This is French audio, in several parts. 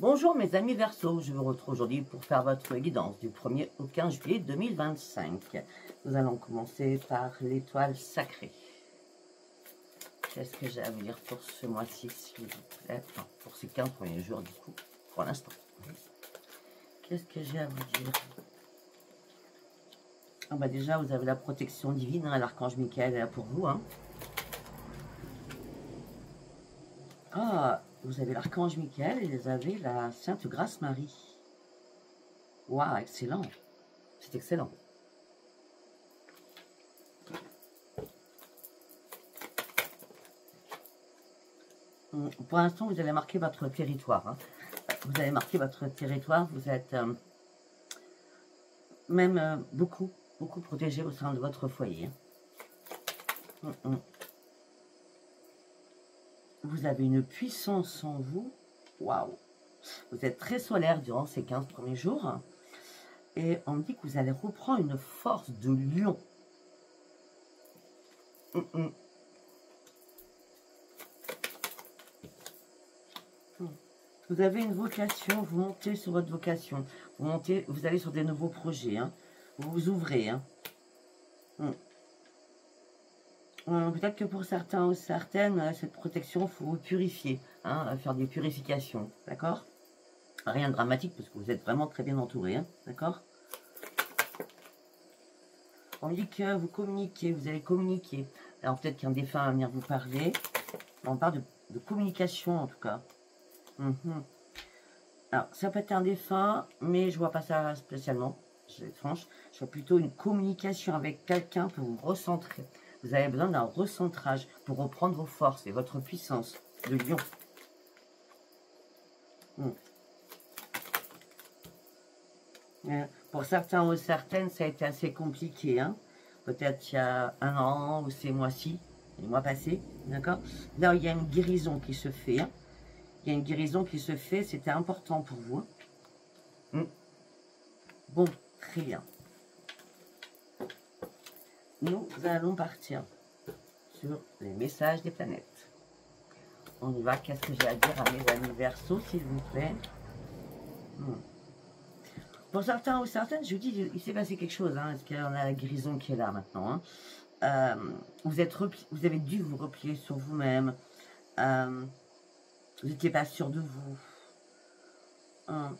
Bonjour mes amis Verseau, je vous retrouve aujourd'hui pour faire votre guidance du 1er au 15 juillet 2025. Nous allons commencer par l'étoile sacrée. Qu'est-ce que j'ai à vous dire pour ce mois-ci, s'il vous plaît? Enfin, pour ces 15 premiers jours du coup, pour l'instant. Qu'est-ce que j'ai à vous dire? Ah bah déjà, vous avez la protection divine, hein, l'archange Michael est là pour vous. Hein. Ah, vous avez l'archange Michael et vous avez la Sainte Grâce Marie. Waouh, excellent. C'est excellent. Pour l'instant, vous avez marqué votre territoire. Hein. Vous avez marqué votre territoire. Vous êtes même beaucoup protégé au sein de votre foyer. Vous avez une puissance en vous. Waouh! Vous êtes très solaire durant ces 15 premiers jours. Et on me dit que vous allez reprendre une force de lion. Vous avez une vocation, vous montez sur votre vocation. Vous allez sur des nouveaux projets. Hein. Vous vous ouvrez. Hein. Peut-être que pour certains ou certaines, cette protection, il faut vous purifier. Hein, faire des purifications. D'accord? Rien de dramatique parce que vous êtes vraiment très bien entouré. Hein, d'accord? On me dit que vous communiquez, vous allez communiquer. Alors peut-être qu'un défunt va venir vous parler. On parle de communication en tout cas. Alors ça peut être un défunt, mais je vois pas ça spécialement. Je vais être franche. Je vois plutôt une communication avec quelqu'un pour vous recentrer. Vous avez besoin d'un recentrage pour reprendre vos forces et votre puissance de lion. Pour certains ou certaines, ça a été assez compliqué. Hein. Peut-être il y a un an ou ces mois-ci, les mois passés, d'accord? Là, il y a une guérison qui se fait. Hein. Il y a une guérison qui se fait, c'était important pour vous. Hein. Bon, très bien. Nous allons partir sur les messages des planètes. On y va. Qu'est-ce que j'ai à dire à mes amis Verseau, s'il vous plaît? Pour certains ou certaines, je vous dis, il s'est passé quelque chose. Hein, parce qu'on a la guérison qui est là maintenant. Hein. Vous avez dû vous replier sur vous-même. Vous n'étiez pas sûr de vous.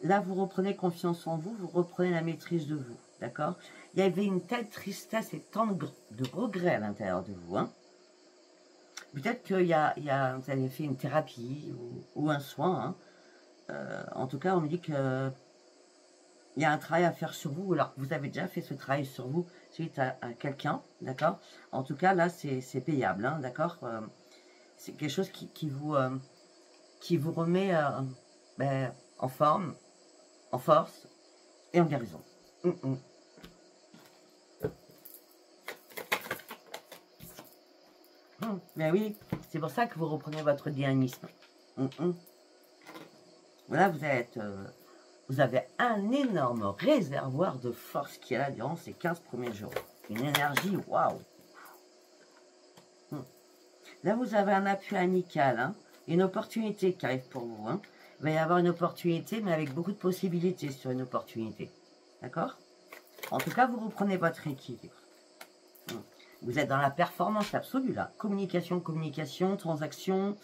Là, vous reprenez confiance en vous, vous reprenez la maîtrise de vous. D'accord? Il y avait une telle tristesse et tant de regrets à l'intérieur de vous. Hein. Peut-être que vous avez fait une thérapie ou un soin. Hein. En tout cas, on me dit que il y a un travail à faire sur vous, alors vous avez déjà fait ce travail sur vous suite à quelqu'un, d'accord? En tout cas, là, c'est payable, hein, d'accord? C'est quelque chose qui vous remet en forme, en force et en guérison. Ben oui, c'est pour ça que vous reprenez votre dynamisme. Voilà, vous avez un énorme réservoir de force qui est là durant ces 15 premiers jours. Une énergie, waouh! Là, vous avez un appui amical, hein, une opportunité qui arrive pour vous. Hein. Il va y avoir une opportunité, mais avec beaucoup de possibilités sur une opportunité. D'accord? En tout cas, vous reprenez votre équilibre. Vous êtes dans la performance absolue, là. Communication, transaction,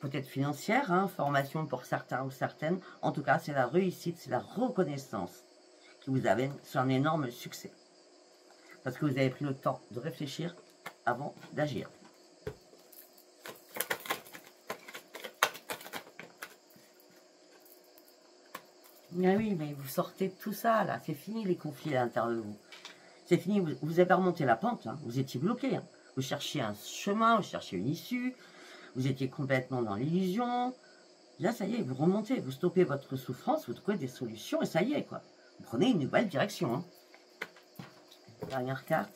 peut-être financière, hein, formation pour certains ou certaines. En tout cas, c'est la réussite, c'est la reconnaissance qui vous amène sur un énorme succès. Parce que vous avez pris le temps de réfléchir avant d'agir. Mais oui, mais vous sortez de tout ça, là. C'est fini, les conflits à l'intérieur de vous. C'est fini, vous avez remonté la pente, hein. Vous étiez bloqué. Hein. Vous cherchiez un chemin, vous cherchiez une issue. Vous étiez complètement dans l'illusion. Là, ça y est, vous remontez, vous stoppez votre souffrance, vous trouvez des solutions et ça y est, quoi. Vous prenez une nouvelle direction. Hein. Dernière carte.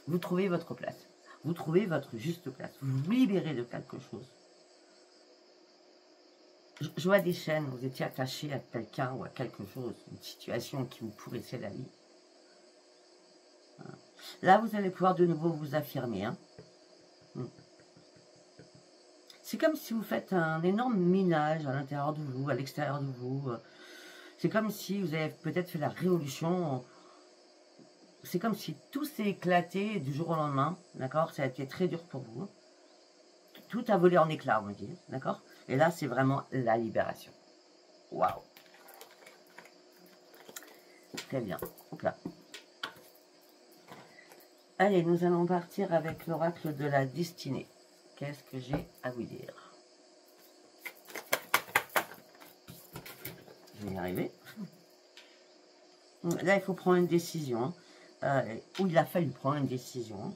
Vous trouvez votre place. Vous trouvez votre juste place. Vous vous libérez de quelque chose. Je vois des chaînes, vous étiez attaché à quelqu'un ou à quelque chose, une situation qui vous pourrissait la vie. Là, vous allez pouvoir de nouveau vous affirmer. Hein. c'est comme si vous faites un énorme minage à l'intérieur de vous, à l'extérieur de vous. C'est comme si vous avez peut-être fait la révolution. C'est comme si tout s'est éclaté du jour au lendemain, d'accord? Ça a été très dur pour vous. Tout a volé en éclats, on me dit, d'accord? Et là, c'est vraiment la libération. Waouh! Très bien. Donc là. Allez, nous allons partir avec l'oracle de la destinée. Qu'est-ce que j'ai à vous dire? Je vais y arriver. Là, il faut prendre une décision. Où il a fallu prendre une décision.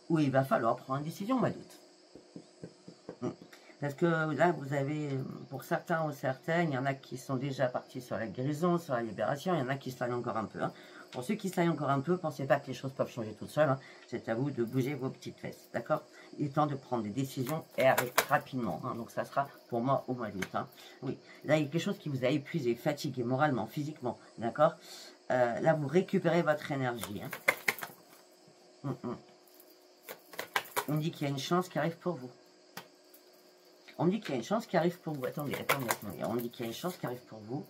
Où il va falloir prendre une décision au mois d'août. Parce que là, vous avez, pour certains ou certaines, il y en a qui sont déjà partis sur la guérison, sur la libération, il y en a qui stagnent encore un peu. Hein. Pour ceux qui stagnent encore un peu, pensez pas que les choses peuvent changer toutes seules. Hein. C'est à vous de bouger vos petites fesses, d'accord? Il est temps de prendre des décisions et arrêter rapidement. Hein. Donc ça sera pour moi au mois d'août. Hein. Oui, là, il y a quelque chose qui vous a épuisé, fatigué moralement, physiquement, d'accord? Là, vous récupérez votre énergie. Hein. On dit qu'il y a une chance qui arrive pour vous. On me dit qu'il y a une chance qui arrive pour vous. Attendez. On me dit qu'il y a une chance qui arrive pour vous.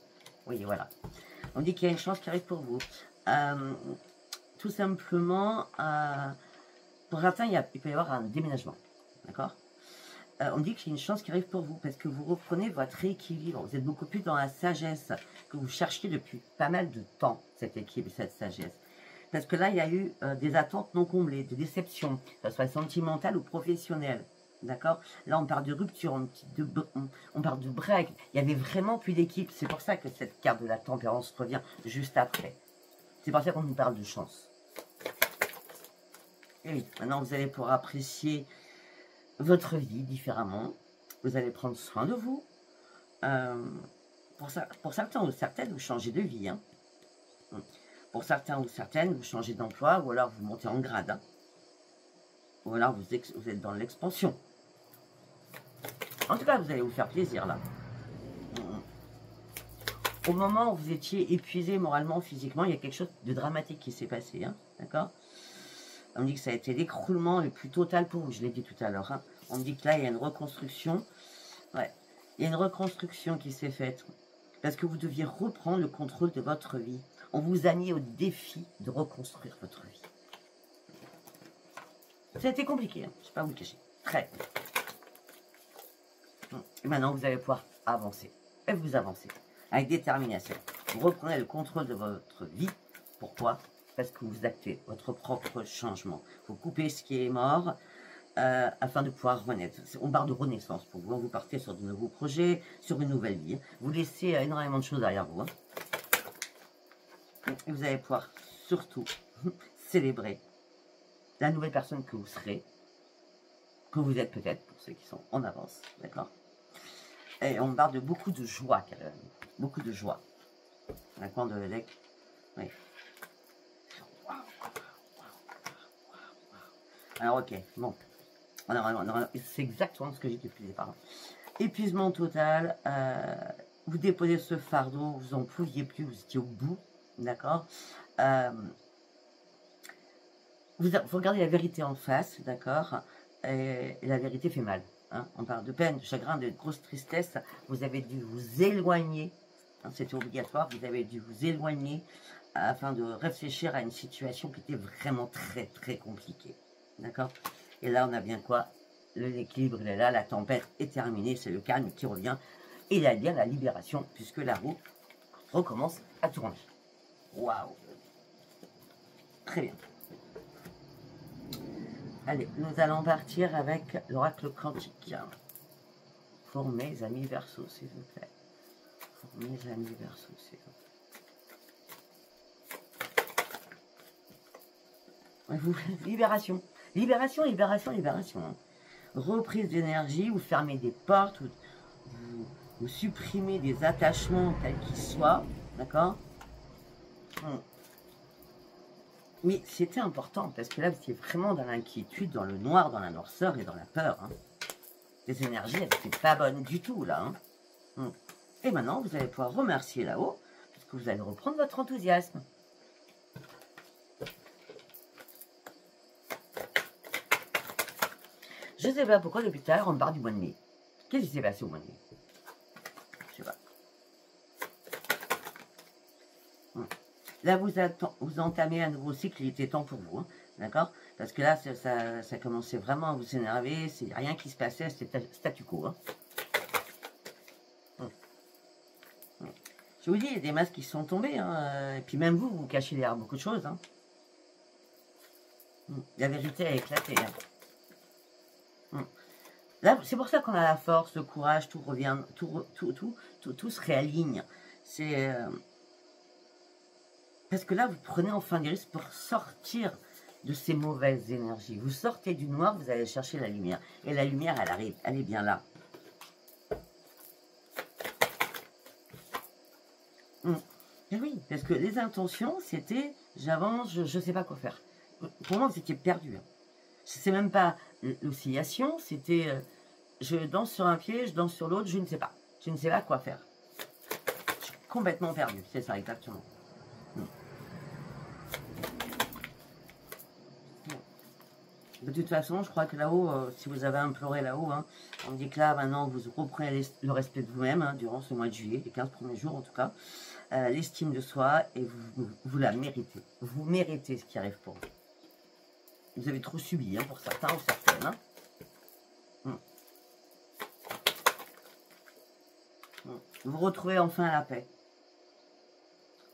Oui, voilà. On me dit qu'il y a une chance qui arrive pour vous. Tout simplement, pour certains, il peut y avoir un déménagement. D'accord? On me dit qu'il y a une chance qui arrive pour vous parce que vous reprenez votre équilibre. Vous êtes beaucoup plus dans la sagesse que vous cherchiez depuis pas mal de temps, cet équilibre, cette sagesse. Parce que là, il y a eu des attentes non comblées, des déceptions, que ce soit sentimentales ou professionnelles. D'accord? Là, on parle de rupture, on parle de break. Il y avait vraiment plus d'équipe. C'est pour ça que cette carte de la tempérance revient juste après. C'est pour ça qu'on nous parle de chance. Et oui, maintenant, vous allez pouvoir apprécier votre vie différemment. Vous allez prendre soin de vous. Pour certains ou certaines, vous changez de vie. Hein. Pour certains ou certaines, vous changez d'emploi ou alors vous montez en grade. Hein. Ou alors vous êtes dans l'expansion. En tout cas, vous allez vous faire plaisir là. Au moment où vous étiez épuisé moralement, physiquement, il y a quelque chose de dramatique qui s'est passé. Hein, d'accord? On me dit que ça a été l'écroulement le plus total pour vous. Je l'ai dit tout à l'heure. Hein. On me dit que là, il y a une reconstruction. Ouais. Il y a une reconstruction qui s'est faite. Parce que vous deviez reprendre le contrôle de votre vie. On vous a mis au défi de reconstruire votre vie. Ça a été compliqué, hein. Je ne vais pas vous le cacher. Très. Et maintenant, vous allez pouvoir avancer. Et vous avancez. Avec détermination. Vous reprenez le contrôle de votre vie. Pourquoi? Parce que vous actez votre propre changement. Vous coupez ce qui est mort afin de pouvoir renaître. On parle de renaissance pour vous. Vous partez sur de nouveaux projets, sur une nouvelle vie. Vous laissez énormément de choses derrière vous. Hein. Et vous allez pouvoir surtout célébrer la nouvelle personne que vous serez, que vous êtes peut-être, pour ceux qui sont en avance, d'accord? Et on parle de beaucoup de joie, quand même. Beaucoup de joie. La coin de l'élec. Oui. Alors, ok, bon. C'est exactement ce que j'ai dit depuis le départ. Épuisement total. Vous déposez ce fardeau, vous n'en pouviez plus, vous étiez au bout, d'accord? Vous regardez la vérité en face, d'accord? Et la vérité fait mal. Hein? On parle de peine, de chagrin, de grosse tristesse. Vous avez dû vous éloigner. Hein, c'était obligatoire. Vous avez dû vous éloigner afin de réfléchir à une situation qui était vraiment très, très compliquée. D'accord? Et là, on a bien quoi? L'équilibre, il est là. La tempête est terminée. C'est le calme qui revient. Et il y a bien la libération, puisque la roue recommence à tourner. Waouh! Très bien. Allez, nous allons partir avec l'oracle quantique. Pour mes amis Verseaux, s'il vous plaît. Pour mes amis Verseaux, s'il vous plaît. Libération. Libération, libération, libération. Reprise d'énergie, vous fermez des portes, vous supprimez des attachements quels qu'ils soient. D'accord? Oui, c'était important, parce que là, vous étiez vraiment dans l'inquiétude, dans le noir, dans la noirceur et dans la peur. Hein. Les énergies, elles n'étaient pas bonnes du tout, là. Hein. Et maintenant, vous allez pouvoir remercier là-haut, parce que vous allez reprendre votre enthousiasme. Je ne sais pas pourquoi, depuis tout à l'heure, on parle du mois de mai. Qu'est-ce qui s'est passé au mois de mai? Je sais pas. Là, vous entamez un nouveau cycle, il était temps pour vous, hein, d'accord? Parce que là, ça commençait vraiment à vous énerver, c'est rien qui se passait, c'était statu quo. Hein. Je vous dis, il y a des masques qui sont tombés, hein, et puis même vous, vous cachez derrière beaucoup de choses. Hein. La vérité a éclaté. Hein. Là, c'est pour ça qu'on a la force, le courage, tout revient, tout se réaligne. C'est... parce que là, vous prenez enfin des risques pour sortir de ces mauvaises énergies. Vous sortez du noir, vous allez chercher la lumière. Et la lumière, elle arrive, elle est bien là. Et oui, parce que les intentions, c'était, j'avance, je ne sais pas quoi faire. Pour moi, vous étiez perdu. Hein. C'est même pas l'oscillation, c'était, je danse sur un pied, je danse sur l'autre, je ne sais pas. Je ne sais pas quoi faire. Je suis complètement perdu, c'est ça, exactement. De toute façon, je crois que là-haut, si vous avez imploré là-haut, hein, on dit que là, maintenant, vous reprenez le respect de vous-même, hein, durant ce mois de juillet, les 15 premiers jours en tout cas, l'estime de soi, et vous la méritez. Vous méritez ce qui arrive pour vous. Vous avez trop subi, hein, pour certains ou certaines. Hein. Vous retrouvez enfin la paix.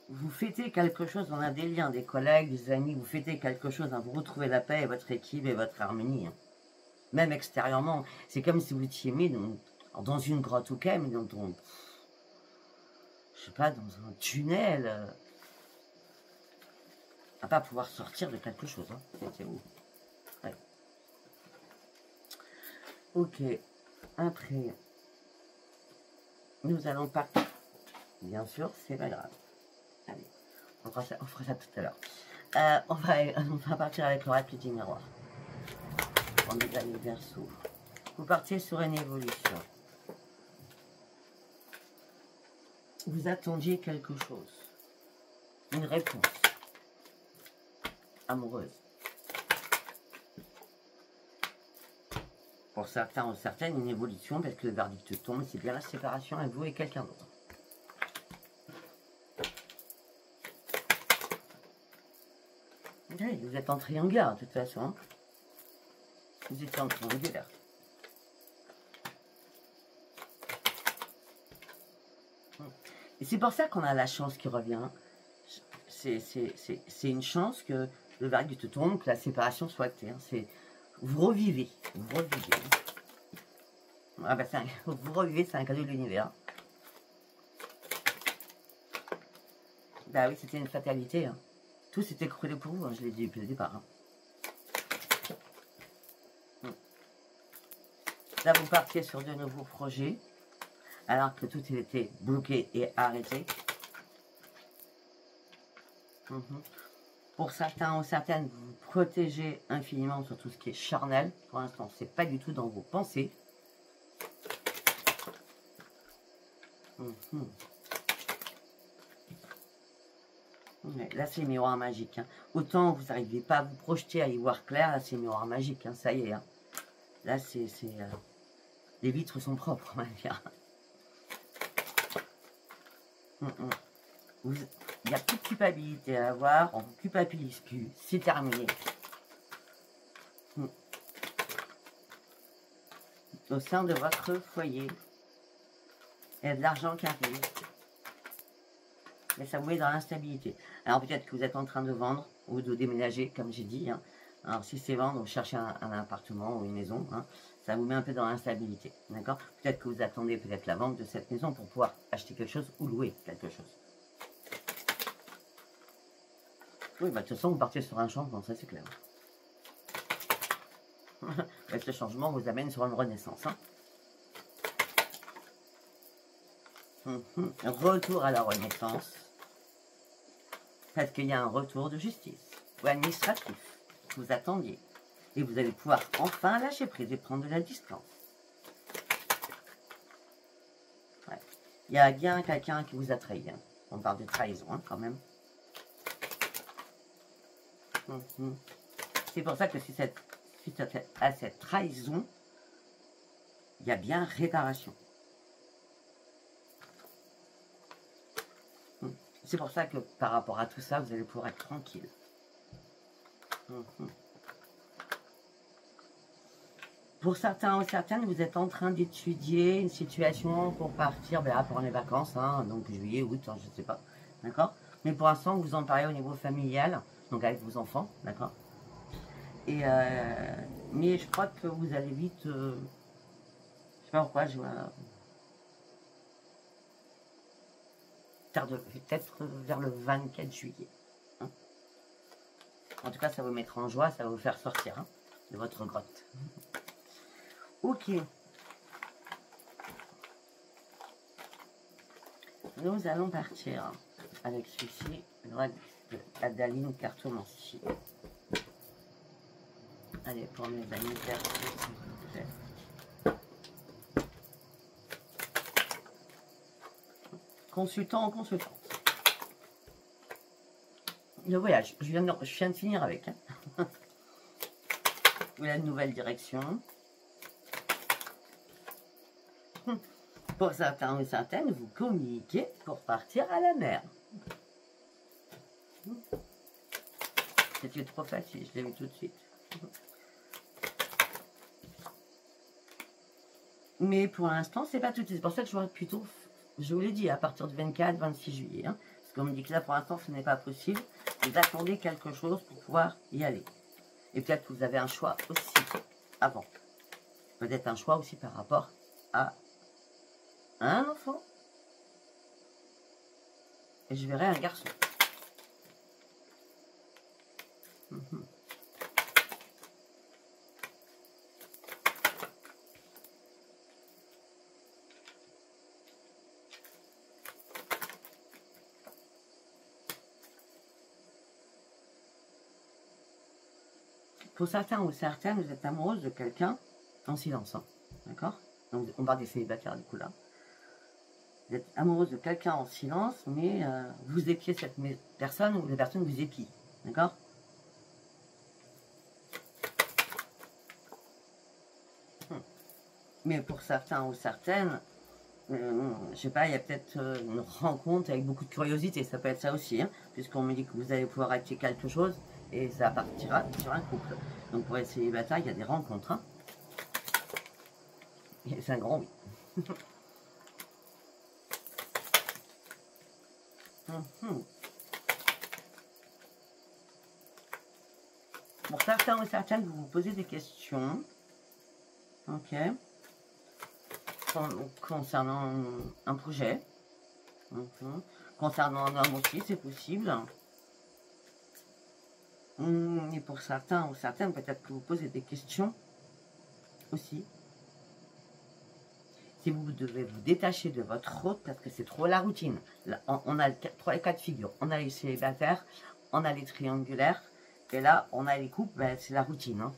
Vous fêtez quelque chose, on a des liens, des collègues, des amis, vous fêtez quelque chose, hein, vous retrouvez la paix et votre équipe et votre harmonie. Hein. Même extérieurement, c'est comme si vous étiez mis dans une grotte, ok, mais je sais pas, dans un tunnel, à pas pouvoir sortir de quelque chose. Hein. C'est où? Ouais. Ok, après, nous allons partir. Bien sûr, c'est pas grave. Allez, on fera ça tout à l'heure. On va partir avec l'oracle du miroir. On est dans les Verseaux. Vous partiez sur une évolution. Vous attendiez quelque chose. Une réponse. Amoureuse. Pour certains ou certaines, une évolution, parce que le verdict tombe, c'est bien la séparation avec vous et quelqu'un d'autre. Vous êtes en triangulaire, de toute façon. Hein. Vous étiez en triangulaire. Et c'est pour ça qu'on a la chance qui revient. C'est une chance que le verdict tombe, que la séparation soit actée. Hein. Vous revivez. Vous revivez. Ah ben vous revivez, c'est un cadeau de l'univers. Bah oui, c'était une fatalité. Hein. Tout s'est écroulé pour vous, hein, je l'ai dit depuis le départ. Hein. Là, vous partiez sur de nouveaux projets, alors que tout était bloqué et arrêté. Pour certains ou certaines, vous vous protégez infiniment sur tout ce qui est charnel. Pour l'instant, c'est pas du tout dans vos pensées. Là, c'est miroir magique. Hein. Autant vous n'arrivez pas à vous projeter, à y voir clair, là, c'est miroir magique. Hein. Ça y est. Hein. Là, les vitres sont propres, on va dire. Il n'y a plus de culpabilité à avoir. On ne vous culpabilise plus. C'est terminé. Au sein de votre foyer, il y a de l'argent qui arrive. Mais ça vous met dans l'instabilité. Alors peut-être que vous êtes en train de vendre ou de déménager, comme j'ai dit. Hein. Alors si c'est vendre, vous cherchez un appartement ou une maison, hein, ça vous met un peu dans l'instabilité. D'accord? Peut-être que vous attendez peut-être la vente de cette maison pour pouvoir acheter quelque chose ou louer quelque chose. Oui, bah, de toute façon, vous partez sur un changement, ça c'est clair. Ce changement vous amène sur une renaissance. Hein. Retour à la renaissance. Parce qu'il y a un retour de justice ou administratif que vous attendiez. Et vous allez pouvoir enfin lâcher prise et prendre de la distance. Ouais. Il y a bien quelqu'un qui vous a trahi. Hein. On parle de trahison hein, quand même. C'est pour ça que suite à cette trahison, il y a bien réparation. C'est pour ça que par rapport à tout ça, vous allez pouvoir être tranquille. Pour certains ou certaines, vous êtes en train d'étudier une situation pour partir pendant les vacances, hein, donc juillet, août, hein, je ne sais pas, d'accord. Mais pour l'instant, vous en parlez au niveau familial, donc avec vos enfants, d'accord. Et mais je crois que vous allez vite, je sais pas pourquoi, je vois peut-être vers le 24 juillet. Hein. En tout cas, ça va vous mettre en joie, ça va vous faire sortir hein, de votre grotte. Ok. Nous allons partir avec celui-ci, la Daline cartomancie. Allez, pour mes amis Verseau, s'il vous plaît. Consultant ou consultante. Le voyage, je viens de finir avec. Hein. Voilà une nouvelle direction. Pour certains ou certaines, vous communiquez pour partir à la mer. C'était trop facile, je l'ai vu tout de suite. Mais pour l'instant, c'est pas tout de suite. C'est pour ça que je vois plutôt, je vous l'ai dit, à partir du 24-26 juillet. Hein, parce qu'on me dit que là, pour l'instant, ce n'est pas possible. Vous attendez quelque chose pour pouvoir y aller. Et peut-être que vous avez un choix aussi avant. Peut-être un choix aussi par rapport à un enfant. Et je verrai un garçon. Pour certains ou certaines, vous êtes amoureuse de quelqu'un en silence. Hein, d'accord? Donc, on parle des célibataires du coup là. Vous êtes amoureuse de quelqu'un en silence, mais vous épiez cette personne ou la personne vous épie. D'accord? Mais pour certains ou certaines, je sais pas, il y a peut-être une rencontre avec beaucoup de curiosité. Ça peut être ça aussi, hein, puisqu'on me dit que vous allez pouvoir acheter quelque chose et ça partira sur un couple. Donc pour les célibataires, il y a des rencontres. Hein. C'est un grand oui. Pour certains ou certaines, vous vous posez des questions. Ok. Concernant un projet. Concernant un homme aussi, c'est possible. Et pour certains ou certaines, peut-être que vous posez des questions aussi. Si vous devez vous détacher de votre autre, parce que c'est trop la routine. Là, on a trois cas de figure. On a les célibataires, on a les triangulaires, et là, on a les couples, ben, c'est la routine. Hein.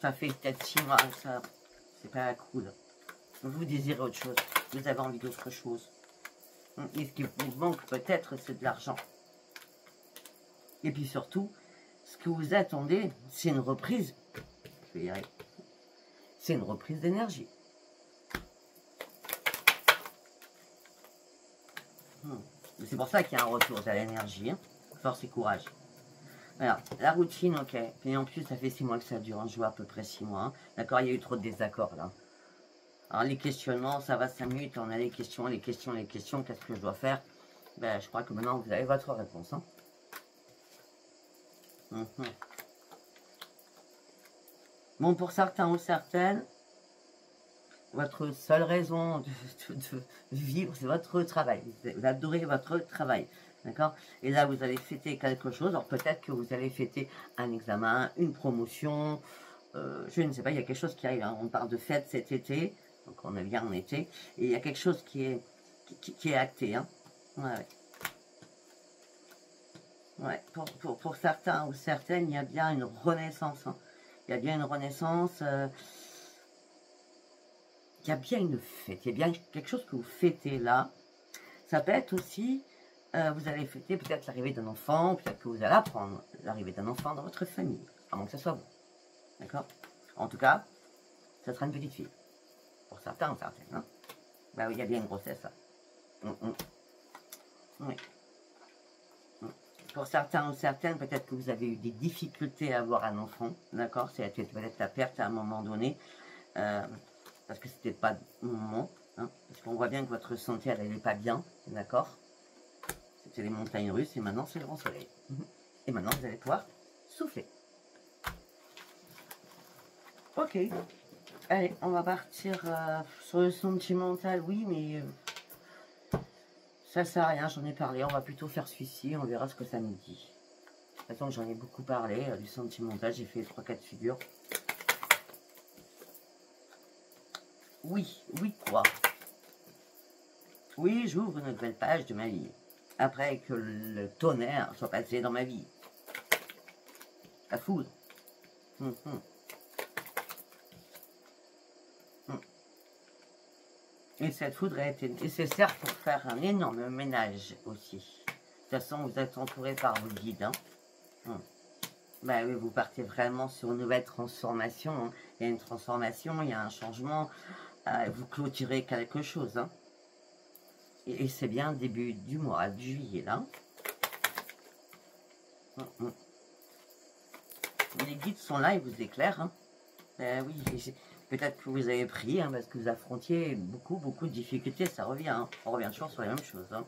Ça fait peut-être 6 mois, ça, c'est pas cool. Vous désirez autre chose, vous avez envie d'autre chose. Et ce qui vous manque peut-être, c'est de l'argent. Et puis surtout, ce que vous attendez, c'est une reprise. Je vais y arriver. C'est une reprise d'énergie. C'est pour ça qu'il y a un retour à l'énergie. Hein. Force et courage. Alors, la routine, ok. Et en plus, ça fait 6 mois que ça dure. Hein. Je vois à peu près 6 mois. Hein. D'accord, il y a eu trop de désaccords là. Alors, les questionnements, ça va 5 minutes. On a les questions. Qu'est-ce que je dois faire? Ben, je crois que maintenant, vous avez votre réponse. Hein. Bon, pour certains ou certaines, votre seule raison de vivre, c'est votre travail. Vous adorez votre travail. D'accord? Et là, vous allez fêter quelque chose. Alors, peut-être que vous allez fêter un examen, une promotion. Je ne sais pas, il y a quelque chose qui arrive. Hein. On parle de fête cet été. Donc, on est bien en été. Et il y a quelque chose qui est acté. Hein. Ouais. Ouais. Pour certains ou certaines, il y a bien une renaissance. Hein. Il y a bien une renaissance. Il y a bien une fête. Il y a bien quelque chose que vous fêtez là. Ça peut être aussi... vous allez fêter peut-être l'arrivée d'un enfant, peut-être que vous allez apprendre l'arrivée d'un enfant dans votre famille, à moins que ce soit vous. D'accord? En tout cas, ça sera une petite fille. Pour certains ou certaines. Hein. Bah oui, il y a bien une grossesse. Là. Oui. Pour certains ou certaines, peut-être que vous avez eu des difficultés à avoir un enfant. D'accord? C'est peut-être la perte à un moment donné. Parce que c'était pas le moment. Hein, parce qu'on voit bien que votre santé, elle n'est pas bien. D'accord? C'était les montagnes russes et maintenant c'est le grand soleil. Et maintenant, vous allez pouvoir souffler. Ok. Allez, on va partir sur le sentimental. Oui, mais ça sert à rien, j'en ai parlé. On va plutôt faire celui-ci, on verra ce que ça nous dit. De toute façon, j'en ai beaucoup parlé du sentimental. J'ai fait 3-4 figures. Oui, oui quoi? Oui, j'ouvre une nouvelle page de ma vie. Après que le tonnerre soit passé dans ma vie. La foudre. Et cette foudre a été nécessaire pour faire un énorme ménage aussi. De toute façon, vous êtes entouré par vos guides. Hein. Ben oui, vous partez vraiment sur une nouvelle transformation. Hein. Il y a une transformation, il y a un changement. Vous clôturez quelque chose. Hein. Et c'est bien début du mois de juillet, là. Les guides sont là, ils vous éclairent. Hein. Oui, peut-être que vous avez pris, hein, parce que vous affrontiez beaucoup de difficultés. Ça revient, hein. On revient toujours sur les mêmes choses. Hein.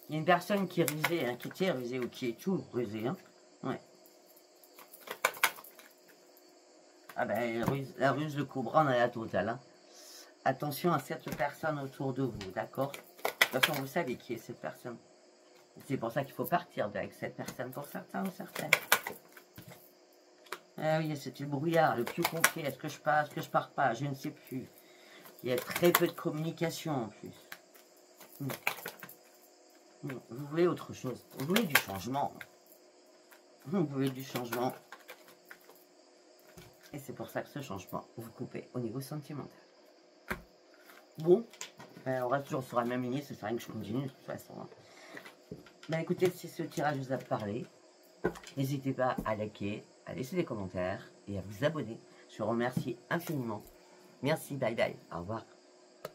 Il y a une personne qui est rusée, hein, qui était rusée ou qui est tout rusée. Hein. Ouais. Ah ben, la ruse, le cobra, on a la totale. Hein. Attention à cette personne autour de vous, d'accord? De toute façon, vous savez qui est cette personne. C'est pour ça qu'il faut partir avec cette personne, pour certains ou certaines. Ah oui, c'était le brouillard, le plus complet. Est-ce que je pars, est-ce que je pars pas? Je ne sais plus. Il y a très peu de communication en plus. Vous voulez autre chose. Vous voulez du changement. Vous voulez du changement. Et c'est pour ça que ce changement, vous coupez au niveau sentimental. Bon, on reste toujours sur la même lignée, ça sert à rien que je continue de toute façon. Ben écoutez, si ce tirage vous a parlé, n'hésitez pas à liker, à laisser des commentaires et à vous abonner. Je vous remercie infiniment. Merci, bye bye, au revoir.